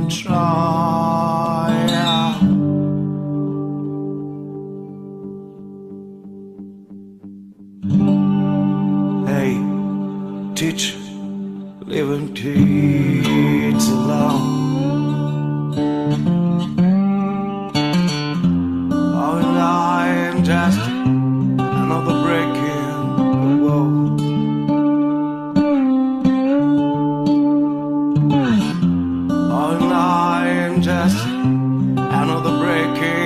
control. Hey, teach, live and teach alone. Oh, and I am just another break in the wall. Oh, and I am just another break in.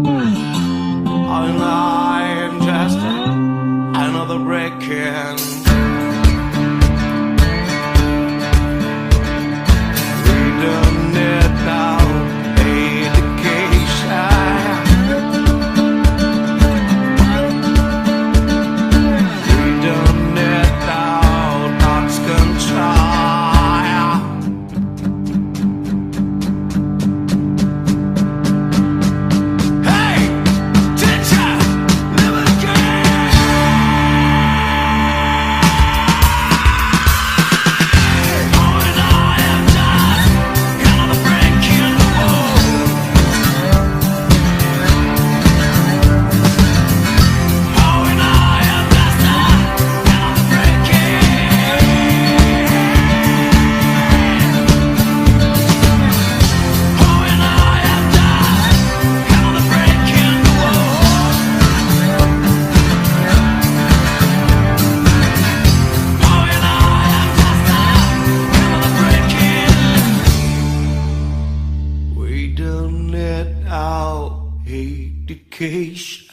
Oh, and I am just another break in. We don't let our education